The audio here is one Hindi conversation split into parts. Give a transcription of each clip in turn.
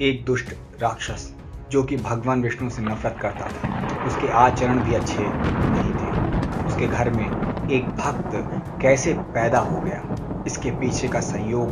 एक दुष्ट राक्षस जो कि भगवान विष्णु से नफरत करता था। उसके आचरण भी अच्छे नहीं थे। उसके घर में एक भक्त कैसे पैदा हो गया, इसके पीछे का संयोग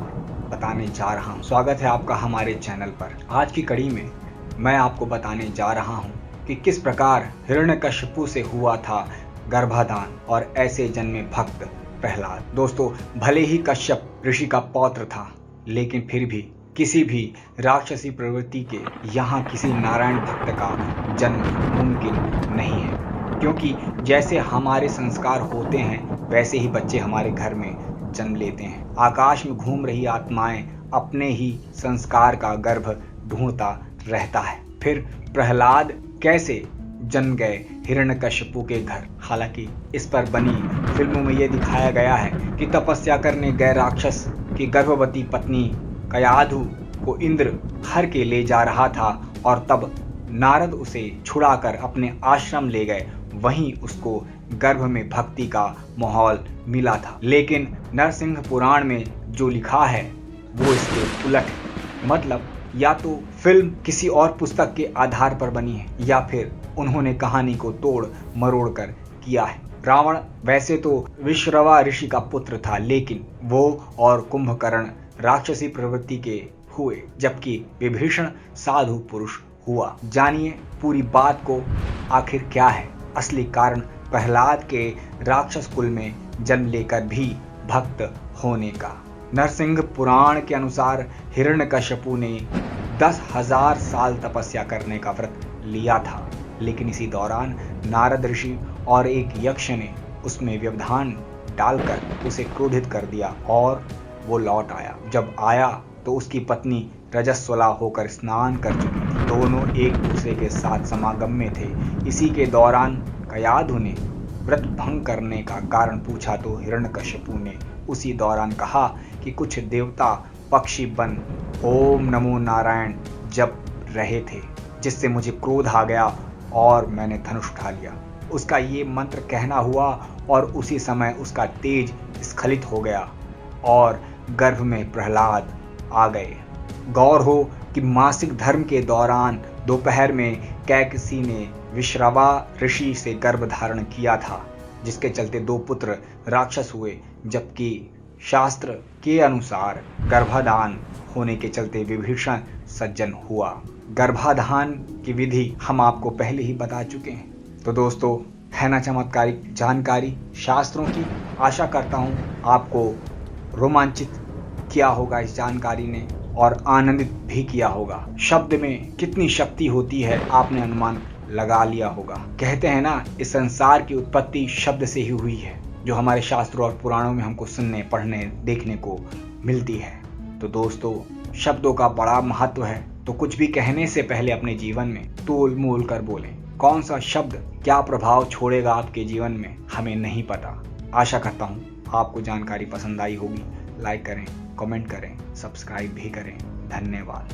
बताने जा रहा हूँ। स्वागत है आपका हमारे चैनल पर। आज की कड़ी में मैं आपको बताने जा रहा हूँ कि किस प्रकार हिरण्यकशिपु से हुआ था गर्भाधान और ऐसे जन्मे भक्त प्रहलाद। दोस्तों, भले ही कश्यप ऋषि का पौत्र था, लेकिन फिर भी किसी भी राक्षसी प्रवृत्ति के यहाँ किसी नारायण भक्त का जन्म मुमकिन नहीं है, क्योंकि जैसे हमारे संस्कार होते हैं वैसे ही बच्चे हमारे घर में जन्म लेते हैं। आकाश में घूम रही आत्माएं अपने ही संस्कार का गर्भ ढूंढता रहता है। फिर प्रहलाद कैसे जन्म गए हिरण्यकशिपु के घर। हालांकि इस पर बनी फिल्मों में यह दिखाया गया है कि तपस्या करने गए राक्षस की गर्भवती पत्नी कयाधु को इंद्र हर के ले जा रहा था और तब नारद उसे छुड़ाकर अपने आश्रम ले गए। वहीं उसको गर्भ में भक्ति का माहौल मिला था। लेकिन नरसिंह पुराण में जो लिखा है वो इसके उलट है। मतलब या तो फिल्म किसी और पुस्तक के आधार पर बनी है या फिर उन्होंने कहानी को तोड़ मरोड़ कर किया है। रावण वैसे तो विश्रवा ऋषि का पुत्र था, लेकिन वो और कुंभकर्ण राक्षसी प्रवृत्ति के हुए, जबकि विभीषण साधु पुरुष हुआ। जानिए पूरी बात को, आखिर क्या है असली कारण प्रहलाद के राक्षस कुल में जन्म लेकर भी भक्त होने का। नरसिंह पुराण के अनुसार हिरण्यकशिपु ने 10,000 साल तपस्या करने का व्रत लिया था, लेकिन इसी दौरान नारद ऋषि और एक यक्ष ने उसमें व्यवधान डालकर उसे क्रोधित कर दिया और वो लौट आया। जब आया तो उसकी पत्नी रजस्वला होकर स्नान कर चुकी थी। दोनों एक दूसरे के साथ समागम में थे। इसी के दौरान कयाधु ने व्रत भंग करने का कारण पूछा तो हिरण्यकशिपु ने उसी दौरान कहा कि कुछ देवता पक्षी बन ओम नमो नारायण जप रहे थे, जिससे मुझे क्रोध आ गया और मैंने धनुष उठा लिया। उसका ये मंत्र कहना हुआ और उसी समय उसका तेज स्खलित हो गया और गर्भ में प्रहलाद आ गए। गौर हो कि मासिक धर्म के दौरान दोपहर में कैकसी ने विश्रवा ऋषि से गर्भ धारण किया था, जिसके चलते 2 पुत्र राक्षस हुए, जबकि शास्त्र के अनुसार गर्भाधान होने के चलते विभीषण सज्जन हुआ। गर्भाधान की विधि हम आपको पहले ही बता चुके हैं। तो दोस्तों, है ना चमत्कारिक जानकारी शास्त्रों की। आशा करता हूँ आपको रोमांचित किया होगा इस जानकारी ने और आनंदित भी किया होगा। शब्द में कितनी शक्ति होती है आपने अनुमान लगा लिया होगा। कहते हैं ना, इस संसार की उत्पत्ति शब्द से ही हुई है, जो हमारे शास्त्रों और पुराणों में हमको सुनने, पढ़ने, देखने को मिलती है। तो दोस्तों, शब्दों का बड़ा महत्व है, तो कुछ भी कहने से पहले अपने जीवन में तोल मोल कर बोलें। कौन सा शब्द क्या प्रभाव छोड़ेगा आपके जीवन में, हमें नहीं पता। आशा करता हूँ आपको जानकारी पसंद आई होगी। लाइक करें, कमेंट करें, सब्सक्राइब भी करें। धन्यवाद।